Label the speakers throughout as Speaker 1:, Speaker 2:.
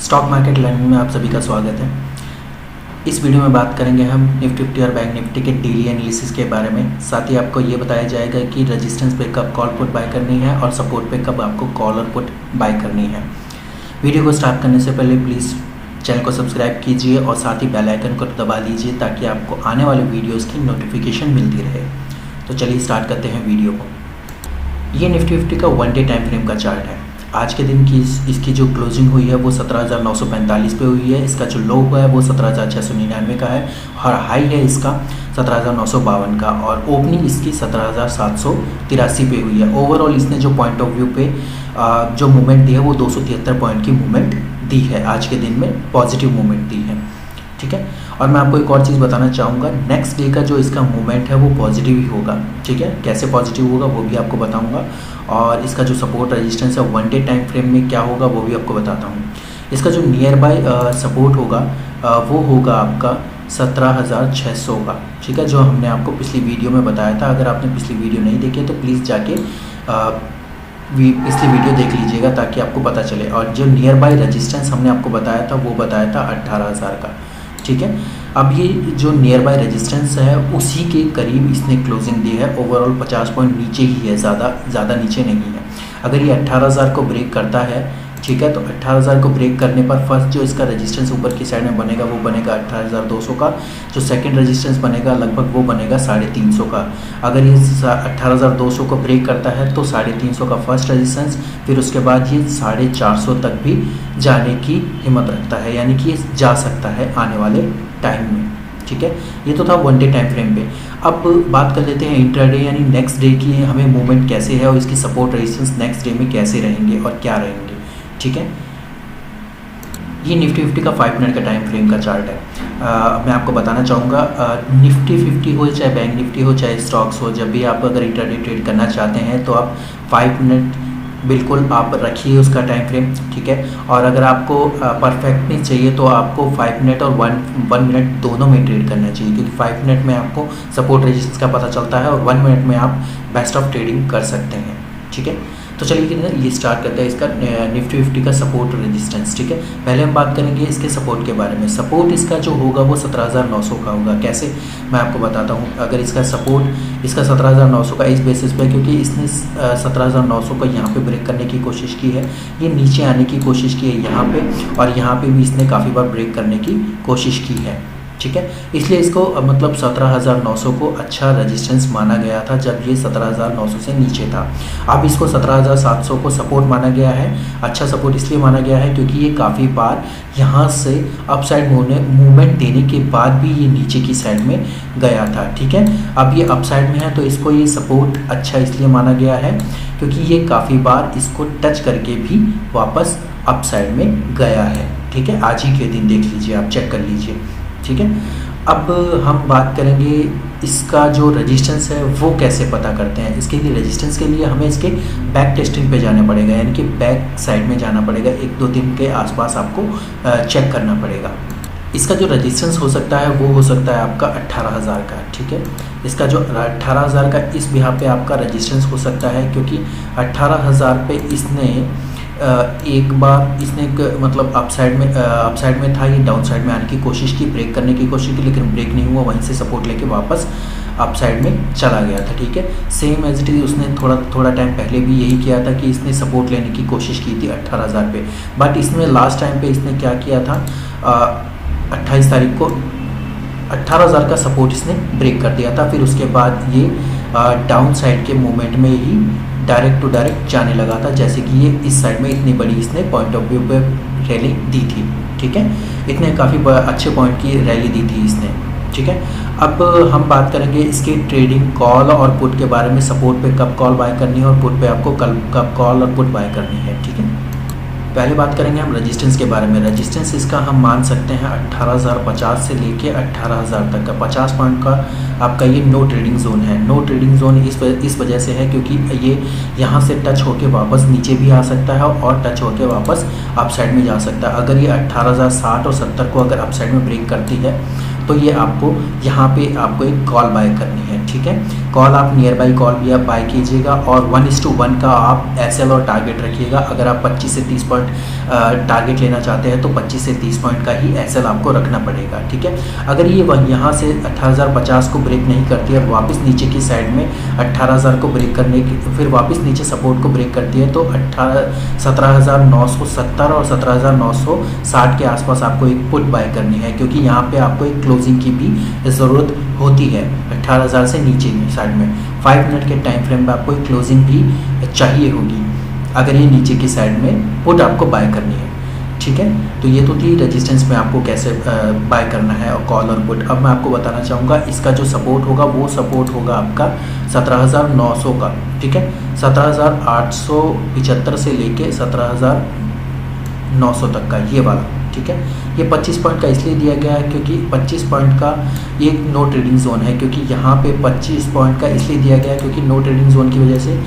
Speaker 1: Stock market learning में आप सभी का स्वागत है। इस वीडियो में बात करेंगे हम निफ्टी 50 और बैंक निफ्टी के डेली एनालिसिस के बारे में। साथ ही आपको ये बताया जाएगा कि रेजिस्टेंस पे कब कॉल पुट बाय करनी है और सपोर्ट पे कब आपको कॉल और पुट बाय करनी है। वीडियो को स्टार्ट करने से पहले प्लीज़ चैनल को सब्सक्राइब कीजिए और साथ ही बेल आइकन को दबा दीजिए ताकि आपको आने वाले वीडियोज़ की नोटिफिकेशन मिलती रहे। तो चलिए स्टार्ट करते हैं वीडियो को। ये निफ्टी 50 का 1 डे टाइम फ्रेम का चार्ट है। आज के दिन की इसकी जो क्लोजिंग हुई है वो 17,945 पे हुई है। इसका जो लो हुआ है वो 17,699 का है और हाई है इसका 17,952 का और ओपनिंग इसकी 17,783 पे हुई है। ओवरऑल इसने जो पॉइंट ऑफ व्यू पे जो मूवमेंट दी है वो 273 पॉइंट की मूवमेंट दी है। आज के दिन में पॉजिटिव मूवमेंट दी है, ठीक है। और मैं आपको एक और चीज़ बताना चाहूँगा, नेक्स्ट डे का जो इसका मूवमेंट है वो पॉजिटिव ही होगा, ठीक है। कैसे पॉजिटिव होगा वो भी आपको बताऊँगा और इसका जो सपोर्ट रेजिस्टेंस है 1 डे टाइम फ्रेम में क्या होगा वो भी आपको बताता हूँ। इसका जो नियर बाय सपोर्ट होगा वो होगा आपका 17,600 का, ठीक है, जो हमने आपको पिछली वीडियो में बताया था। अगर आपने पिछली वीडियो नहीं देखी है तो प्लीज़ जाके पिछली वीडियो देख लीजिएगा ताकि आपको पता चले। और जो नियर बाय रेजिस्टेंस हमने आपको बताया था वो बताया था 18,000 का, ठीक है। अब ये जो नियर बाय रेजिस्टेंस है उसी के करीब इसने क्लोजिंग दी है। ओवरऑल 50 पॉइंट नीचे ही है, ज़्यादा नीचे नहीं है। अगर ये 18,000 को ब्रेक करता है, ठीक है, तो 18,000 को ब्रेक करने पर फर्स्ट जो इसका रेजिस्टेंस ऊपर की साइड में बनेगा वो बनेगा 18,200 का। जो सेकंड रेजिस्टेंस बनेगा लगभग वो बनेगा 350 का। अगर ये 18,200 को ब्रेक करता है तो 350 का फर्स्ट रेजिस्टेंस, फिर उसके बाद ये 450 तक भी जाने की हिम्मत रखता है, यानी कि ये जा सकता है आने वाले टाइम में, ठीक है। ये तो था 1 डे टाइम फ्रेम पे। अब बात कर लेते हैं इंट्राडे यानी नेक्स्ट डे की हमें मूवमेंट कैसे है और इसकी सपोर्ट रेजिस्टेंस नेक्स्ट डे में कैसे रहेंगे और क्या रहेंगे, ठीक है। ये निफ्टी 50 का 5 मिनट का टाइम फ्रेम का चार्ट है। मैं आपको बताना चाहूँगा निफ्टी 50 हो चाहे बैंक निफ्टी हो चाहे स्टॉक्स हो, जब भी आप अगर इंट्राडे ट्रेड करना चाहते हैं तो आप 5 मिनट बिल्कुल आप रखिए उसका टाइम फ्रेम, ठीक है। और अगर आपको परफेक्टली चाहिए तो आपको 5 मिनट और 1 मिनट दोनों में ट्रेड करना चाहिए, क्योंकि 5 मिनट में आपको सपोर्ट रेजिस्टेंस का पता चलता है और 1 मिनट में आप बेस्ट ऑफ ट्रेडिंग कर सकते हैं, ठीक है। तो चलिए ये स्टार्ट करते हैं इसका निफ्टी 50 का सपोर्ट रेजिस्टेंस, ठीक है। पहले हम बात करेंगे इसके सपोर्ट के बारे में। सपोर्ट इसका जो होगा वो 17,900 का होगा। कैसे, मैं आपको बताता हूँ। अगर इसका सपोर्ट इसका 17,900 का इस बेसिस पे, क्योंकि इसने 17,900 को यहाँ पे ब्रेक करने की कोशिश की है, ये नीचे आने की कोशिश की है यहाँ पे, और यहाँ पे भी इसने काफ़ी बार ब्रेक करने की कोशिश की है, ठीक है। इसलिए इसको मतलब 17,900 को अच्छा रेजिस्टेंस माना गया था जब ये 17,900 से नीचे था। अब इसको 17,700 को सपोर्ट माना गया है। अच्छा सपोर्ट इसलिए माना गया है क्योंकि ये काफ़ी बार यहाँ से अपसाइड मूवमेंट देने के बाद भी ये नीचे की साइड में गया था, ठीक है। अब ये अपसाइड में है तो इसको ये सपोर्ट अच्छा इसलिए माना गया है क्योंकि ये काफ़ी बार इसको टच करके भी वापस अपसाइड में गया है, ठीक है। आज ही के दिन देख लीजिए, आप चेक कर लीजिए, ठीक है। अब हम बात करेंगे इसका जो रेजिस्टेंस है वो कैसे पता करते हैं। इसके लिए रेजिस्टेंस के लिए हमें इसके बैक टेस्टिंग पे जाना पड़ेगा, यानी कि बैक साइड में जाना पड़ेगा। 1-2 दिन के आसपास आपको चेक करना पड़ेगा। इसका जो रेजिस्टेंस हो सकता है वो हो सकता है आपका 18,000 का, ठीक है। इसका जो 18,000 का इस बिहार पे आपका रेजिस्टेंस हो सकता है क्योंकि 18,000 पे इसने एक बार इसने मतलब अपसाइड में था, ये डाउन साइड में आने की कोशिश की, ब्रेक करने की कोशिश की, लेकिन ब्रेक नहीं हुआ। वहीं से सपोर्ट लेके वापस अपसाइड में चला गया था, ठीक है। सेम एज इट इज उसने थोड़ा टाइम पहले भी यही किया था कि इसने सपोर्ट लेने की कोशिश की थी 18,000 पे, बट इसमें लास्ट टाइम पे इसने क्या किया था, 28 तारीख को 18,000 का सपोर्ट इसने ब्रेक कर दिया था। फिर उसके बाद ये डाउन साइड के मूवमेंट में ही डायरेक्ट टू डायरेक्ट जाने लगा था, जैसे कि ये इस साइड में इतनी बड़ी इसने पॉइंट ऑफ व्यू पे रैली दी थी, ठीक है। इतने काफ़ी अच्छे पॉइंट की रैली दी थी इसने, ठीक है। अब हम बात करेंगे इसके ट्रेडिंग कॉल और पुट के बारे में। सपोर्ट पे कब कॉल बाय करनी है और पुट पे आपको कब कॉल और पुट बाय करनी है, ठीक है। पहले बात करेंगे हम रेजिस्टेंस के बारे में। रेजिस्टेंस इसका हम मान सकते हैं 18,050 से लेके 18,000 तक का। 50 पॉइंट का आपका ये नो ट्रेडिंग जोन है। नो ट्रेडिंग जोन इस वजह से है क्योंकि ये यहाँ से टच होके वापस नीचे भी आ सकता है और टच होके वापस अपसाइड में जा सकता है। अगर ये 18,060 और 70 को अगर अपसाइड में ब्रेक करती है तो ये आपको यहाँ पे आपको एक कॉल बाय करनी है, ठीक है। कॉल आप नियर बाई कॉल भी आप बाय कीजिएगा और 1:1 का आप एसएल और टारगेट रखिएगा। अगर आप 25 से 30 पॉइंट टारगेट लेना चाहते हैं तो 25 से 30 पॉइंट का ही एसएल आपको रखना पड़ेगा, ठीक है। अगर ये यहाँ से 18,050 को ब्रेक नहीं करती है, वापस नीचे की साइड में 18,000 को ब्रेक करने की, फिर वापस नीचे सपोर्ट को ब्रेक करती है तो 17,970 और 17,960 के आसपास आपको एक पुट बाय करनी है, क्योंकि यहाँ पे आपको एक क्लोजिंग की भी ज़रूरत होती है 18,000 से नीचे की साइड में। 5 मिनट के टाइम फ्रेम में आपको एक क्लोजिंग भी चाहिए होगी अगर ये नीचे की साइड में पुट आपको बाय करनी है, ठीक है। तो ये तो थी रेजिस्टेंस में आपको कैसे बाय करना है और कॉल और पुट। अब मैं आपको बताना चाहूँगा इसका जो सपोर्ट होगा वो सपोर्ट होगा आपका 17,900 का, ठीक है। 17,875 से लेके 17,900 तक का ये वाला, ठीक है। ये 25 पॉइंट का इसलिए दिया गया है क्योंकि 25 पॉइंट का एक नो ट्रेडिंग जोन है, क्योंकि यहाँ पे 25 पॉइंट का इसलिए दिया गया है क्योंकि नो ट्रेडिंग जोन की वजह से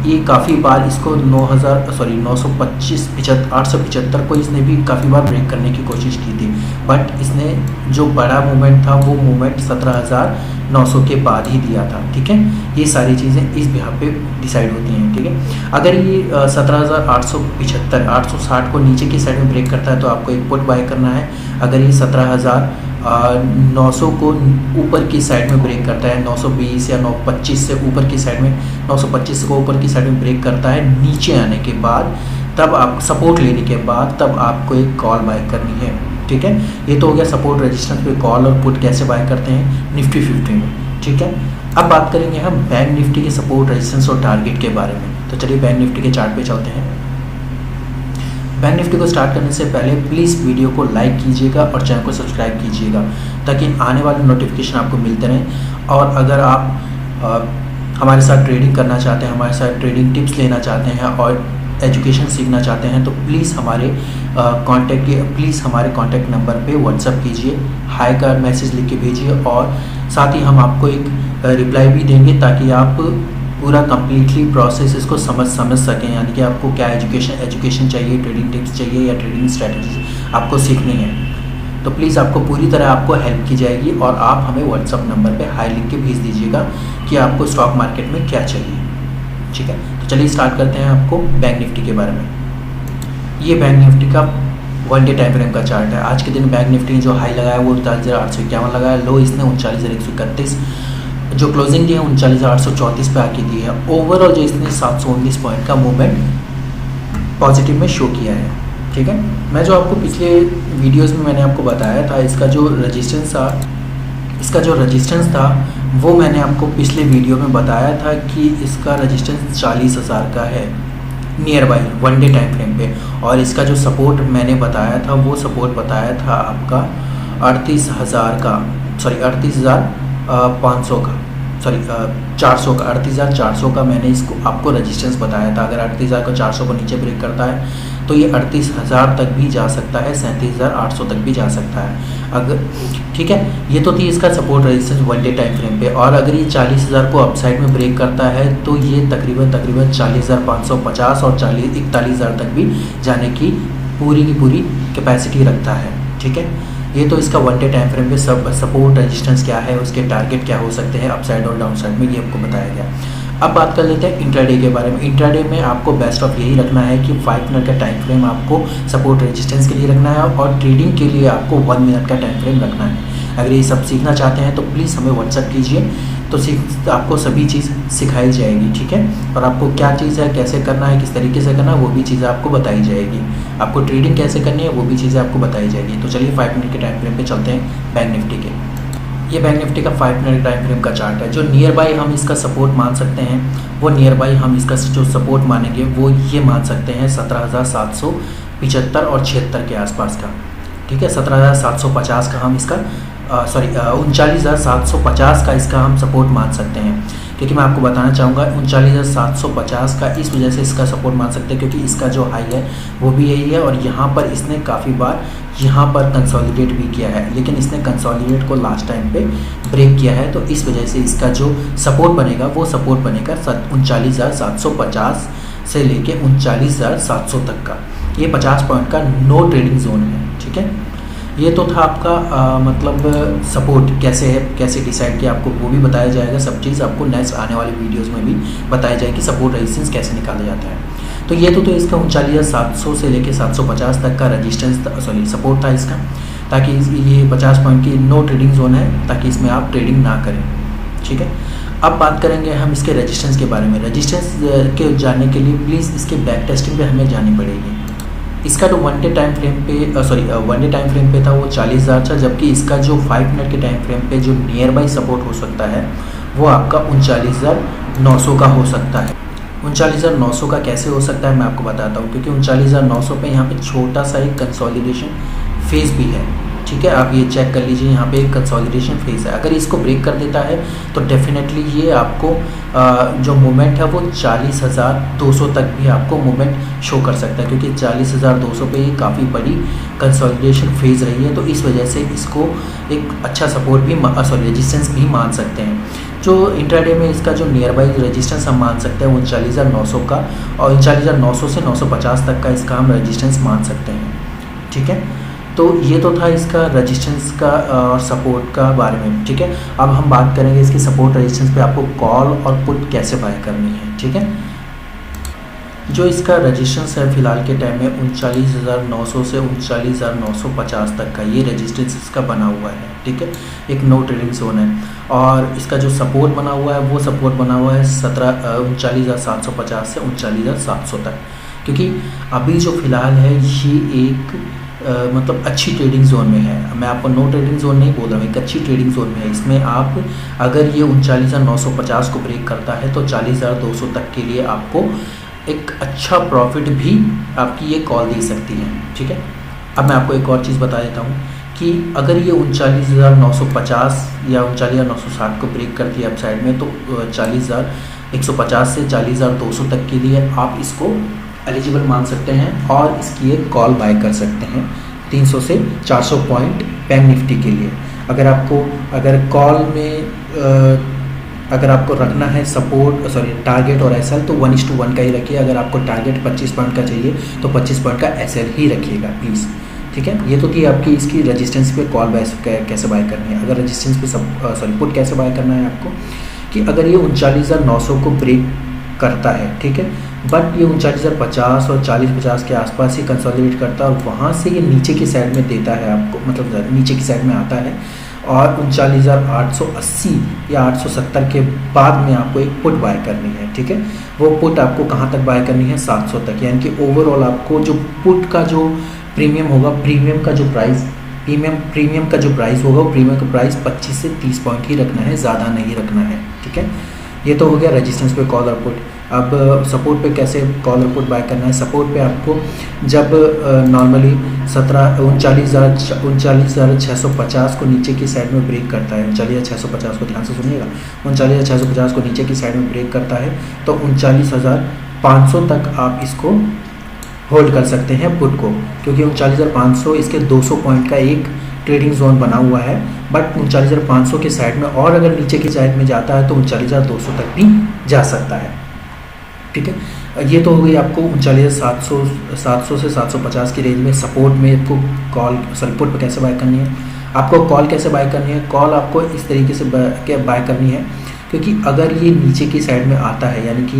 Speaker 1: ये काफ़ी बार इसको 875 को इसने भी काफ़ी बार ब्रेक करने की कोशिश की थी, बट इसने जो बड़ा मूवमेंट था वो मूवमेंट 17,900 के बाद ही दिया था, ठीक है। ये सारी चीज़ें इस बिहाफ पे डिसाइड होती हैं, ठीक है। अगर ये 17,875 860 को नीचे की साइड में ब्रेक करता है तो आपको एक पुट बाय करना है। अगर ये 17,900 को ऊपर की साइड में ब्रेक करता है, 920 या 925 से ऊपर की साइड में 925 को ऊपर की साइड में ब्रेक करता है नीचे आने के बाद, तब आप सपोर्ट लेने के बाद तब आपको एक कॉल बाय करनी है, ठीक है। ये तो हो गया सपोर्ट रेजिस्टेंस पे कॉल और पुट कैसे बाय करते हैं निफ्टी 50 में, ठीक है। अब बात करेंगे हम बैंक निफ्टी के सपोर्ट रेजिस्टेंस और टारगेट के बारे में। तो चलिए बैंक निफ्टी के चार्ट पे चलते हैं। बैंक निफ्टी को स्टार्ट करने से पहले प्लीज़ वीडियो को लाइक कीजिएगा और चैनल को सब्सक्राइब कीजिएगा ताकि आने वाले नोटिफिकेशन आपको मिलते रहें। और अगर आप हमारे साथ ट्रेडिंग करना चाहते हैं, हमारे साथ ट्रेडिंग टिप्स लेना चाहते हैं और एजुकेशन सीखना चाहते हैं तो प्लीज़ हमारे कॉन्टैक्ट नंबर पे व्हाट्सअप कीजिए, हाई का मैसेज लिख के भेजिए और साथ ही हम आपको एक रिप्लाई भी देंगे ताकि आप पूरा कम्प्लीटली प्रोसेस इसको समझ सकें, यानी कि आपको क्या एजुकेशन चाहिए, ट्रेडिंग टिप्स चाहिए या ट्रेडिंग स्ट्रैटेजी आपको सीखनी है। तो प्लीज़ आपको पूरी तरह आपको हेल्प की जाएगी और आप हमें व्हाट्सअप नंबर पे हाई लिख के भेज दीजिएगा कि आपको स्टॉक मार्केट में क्या चाहिए, ठीक है। तो चलिए स्टार्ट करते हैं आपको बैंक निफ्टी के बारे में। ये बैंक निफ्टी का 1 डे टाइम फ्रेम का चार्ट है। आज के दिन बैंक निफ्टी ने जो हाई लगाया वो 39,851 लगाया, लो इसने 39,131, जो क्लोजिंग दी है 39,834 पे आके दी है। ओवरऑल जो इसने 719 पॉइंट का मूवमेंट पॉजिटिव में शो किया है, ठीक है। मैं जो आपको पिछले वीडियोस में मैंने आपको बताया था इसका जो रजिस्टेंस था वो मैंने आपको पिछले वीडियो में बताया था कि इसका रजिस्टेंस 40,000 का है near by 1 day time frame पे, और इसका जो सपोर्ट मैंने बताया था वो सपोर्ट बताया था आपका 38,500 का, 38,400 का मैंने इसको आपको रेजिस्टेंस बताया था। अगर 38,400 को नीचे ब्रेक करता है तो ये 38,000 तक भी जा सकता है, 37,800 तक भी जा सकता है अगर, ठीक है। ये तो थी इसका support resistance 1 day time frame पे। और अगर ये 40,000 को अपसाइड में ब्रेक करता है तो ये तकरीबन 40,550 और 41,000 तक भी जाने की पूरी कैपेसिटी रखता है, ठीक है। ये तो इसका 1 डे टाइम फ्रेम पे सब सपोर्ट रेजिस्टेंस क्या है, उसके टारगेट क्या हो सकते हैं अपसाइड और डाउन साइड में, ये आपको बताया गया। अब बात कर लेते हैं इंट्राडे के बारे में। इंट्राडे में आपको बेस्ट ऑफ यही रखना है कि 5 मिनट का टाइम फ्रेम आपको सपोर्ट रेजिस्टेंस के लिए रखना है और ट्रेडिंग के लिए आपको 1 मिनट का टाइम फ्रेम रखना है। अगर ये सब सीखना चाहते हैं तो प्लीज़ हमें व्हाट्सअप कीजिए, तो आपको सभी चीज़ सिखाई जाएगी, ठीक है। और आपको क्या चीज़ है, कैसे करना है, किस तरीके से करना है, वो भी चीज़ें आपको बताई जाएगी। आपको ट्रेडिंग कैसे करनी है वो भी चीज़ें आपको बताई जाएगी। तो चलिए 5 मिनट के टाइम फ्रेम पे चलते हैं बैंक निफ्टी के। ये बैंक निफ्टी का 5 मिनट टाइम फ्रेम का चार्ट है। जो नियर बाई हम इसका सपोर्ट मान सकते हैं वो नियर बाई हम इसका जो सपोर्ट मानेंगे वो ये मान सकते हैं 17,775 और 76 के आसपास का, ठीक है। 17,750 का हम इसका 39,750 का इसका हम सपोर्ट मान सकते हैं, क्योंकि मैं आपको बताना चाहूँगा 39,750 का इस वजह से इसका सपोर्ट मान सकते हैं क्योंकि इसका जो हाई है वो भी यही है और यहाँ पर इसने काफ़ी बार यहाँ पर कंसोलिडेट भी किया है, लेकिन इसने कंसोलिडेट को लास्ट टाइम पे ब्रेक किया है। तो इस वजह से इसका जो सपोर्ट बनेगा वो सपोर्ट बनेगा 39,750 से लेके 39,700 तक का। ये 50 पॉइंट का नो ट्रेडिंग जोन है, ठीक है। ये तो था आपका मतलब सपोर्ट कैसे है, कैसे डिसाइड किया, आपको वो भी बताया जाएगा। सब चीज़ आपको नेक्स्ट आने वाले वीडियोस में भी बताया जाएगी सपोर्ट रेजिस्टेंस कैसे निकाला जाता है। तो ये तो इसका 39,700 से लेके 750 तक का रेजिस्टेंस सपोर्ट था इसका, ताकि ये 50 पॉइंट की नो ट्रेडिंग जोन है, ताकि इसमें आप ट्रेडिंग ना करें। ठीक है, अब बात करेंगे हम इसके रेजिस्टेंस के बारे में। रेजिस्टेंस के जानने के लिए प्लीज़ इसके बैक टेस्टिंग पे हमें जानी पड़ेगी। इसका जो वन डे टाइम फ्रेम पे था वो 40,000 था, जबकि इसका जो 5 मिनट के टाइम फ्रेम पे जो नियर बाई सपोर्ट हो सकता है वो आपका 39,900 का हो सकता है। 39,900 का कैसे हो सकता है मैं आपको बताता हूँ, क्योंकि 39,900 पे यहाँ पे छोटा सा एक कंसोलिडेशन फेज भी है। ठीक है, आप ये चेक कर लीजिए, यहाँ पे एक कंसोलिडेशन फेज है। अगर इसको ब्रेक कर देता है तो डेफिनेटली ये आपको जो मूवमेंट है वो 40,200 तक भी आपको मूवमेंट शो कर सकता है, क्योंकि 40,200 पे ये काफ़ी बड़ी कंसोलिडेशन फेज रही है। तो इस वजह से इसको एक अच्छा सपोर्ट भी रेजिस्टेंस भी मान सकते हैं। जो इंट्राडे में इसका जो नियर बाई रेजिस्टेंस हम मान सकते हैं 39,900 का, और 39,900 से 950 तक का इसका हम रेजिस्टेंस मान सकते हैं। ठीक है, तो ये तो था इसका रेजिस्टेंस का और सपोर्ट का बारे में। ठीक है, अब हम बात करेंगे इसकी सपोर्ट रेजिस्टेंस पे आपको कॉल और पुट कैसे बाय करनी है। ठीक है, जो इसका रेजिस्टेंस है फिलहाल के टाइम में 39,900 से 39,950 तक का ये रेजिस्टेंस इसका बना हुआ है। ठीक है, एक नो ट्रेडिंग जोन है, और इसका जो सपोर्ट बना हुआ है वो सपोर्ट बना हुआ है 39,750 से 39,700 तक, क्योंकि अभी जो फ़िलहाल है ये एक मतलब अच्छी ट्रेडिंग जोन में है। मैं आपको नो ट्रेडिंग जोन नहीं बोल रहा हूँ, एक अच्छी ट्रेडिंग जोन में है। इसमें आप अगर ये 39,950 को ब्रेक करता है तो 40,200 तक के लिए आपको एक अच्छा प्रॉफिट भी आपकी ये कॉल दे सकती है। ठीक है, अब मैं आपको एक और चीज़ बता देता हूँ कि अगर ये 39,950 या 39,960 को ब्रेक करती है अप साइड में, तो 40,150 से 40,200 तक के लिए आप इसको एलिजिबल मान सकते हैं और इसकी एक कॉल बाय कर सकते हैं 300 से 400 पॉइंट बैंक निफ्टी के लिए। अगर कॉल में अगर आपको रखना है टारगेट और एसएल तो 1:1 का ही रखिए। अगर आपको टारगेट 25 पॉइंट का चाहिए तो 25 पॉइंट का एसएल ही रखिएगा प्लीज़। ठीक है, ये तो थी आपकी इसकी रेजिस्टेंस पे कॉल बाय कैसे बाय करनी है। अगर रेजिस्टेंस पे पुट कैसे बाय करना है आपको, कि अगर ये 39,900 को ब्रेक करता है, ठीक है, बट ये 39,050 और 40,50 के आसपास ही कंसोलिडेट करता है और वहाँ से ये नीचे की साइड में देता है आपको, मतलब नीचे की साइड में आता है, और 39,880 या 870 के बाद में आपको एक पुट बाय करनी है। ठीक है, वो पुट आपको कहाँ तक बाय करनी है, 700 तक, यानी कि ओवरऑल आपको जो पुट का जो प्रीमियम होगा, प्रीमियम का जो प्राइस होगा, वो प्रीमियम का प्राइस 25 से 30 पॉइंट ही रखना है, ज़्यादा नहीं रखना है। ठीक है, ये तो हो गया रेजिस्टेंस पे कॉल और पुट। अब सपोर्ट पे कैसे कॉल और पुट बाय करना है। सपोर्ट पे आपको जब नॉर्मली 39,650 को नीचे की साइड में ब्रेक करता है, 39,650 को ध्यान से सुनिएगा, 39,650 को नीचे की साइड में ब्रेक करता है तो 39,500 तक आप इसको होल्ड कर सकते हैं पुट को, क्योंकि 39,500 इसके 200 पॉइंट का एक ट्रेडिंग जोन बना हुआ है। बट 39,500 के साइड में और अगर नीचे की साइड में जाता है तो 39,200 तक भी जा सकता है। ठीक है, ये तो हो गई आपको 39,700 से 750 की रेंज में सपोर्ट में आपको पुट पे कैसे बाय करनी है। आपको कॉल कैसे बाय करनी है, कॉल आपको इस तरीके से बाय करनी है, क्योंकि अगर ये नीचे की साइड में आता है, यानी कि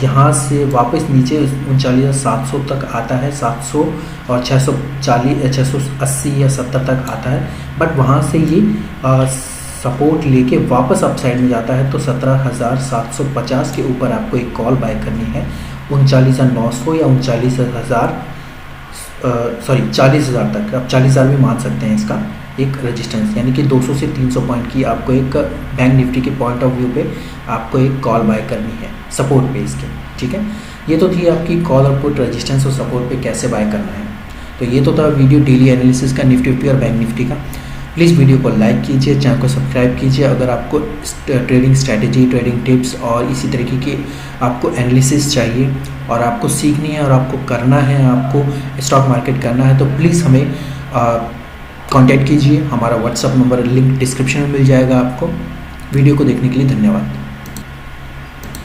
Speaker 1: यहाँ से वापस नीचे 39,700 तक आता है, 700 और 680 या 70 तक आता है, बट वहाँ से ये सपोर्ट लेके वापस अप साइड में जाता है तो 17,750 के ऊपर आपको एक कॉल बाय करनी है 39,900 या 40,000 तक। आप 40,000 भी मान सकते हैं इसका एक रेजिस्टेंस, यानी कि 200 से 300 पॉइंट की आपको एक बैंक निफ्टी के पॉइंट ऑफ व्यू पे आपको एक कॉल बाय करनी है सपोर्ट पे इसके। ठीक है, ये तो थी आपकी कॉल और पुट रेजिस्टेंस और सपोर्ट पे कैसे बाय करना है। तो ये तो था वीडियो डेली एनालिसिस का निफ्टी और बैंक निफ्टी का। प्लीज़ वीडियो को लाइक कीजिए, चैनल को सब्सक्राइब कीजिए। अगर आपको ट्रेडिंग स्ट्रैटेजी, ट्रेडिंग टिप्स और इसी तरीके की आपको एनालिसिस चाहिए और आपको सीखनी है और आपको करना है, आपको स्टॉक मार्केट करना है, तो प्लीज़ हमें कांटेक्ट कीजिए। हमारा व्हाट्सअप नंबर लिंक डिस्क्रिप्शन में मिल जाएगा आपको। वीडियो को देखने के लिए धन्यवाद।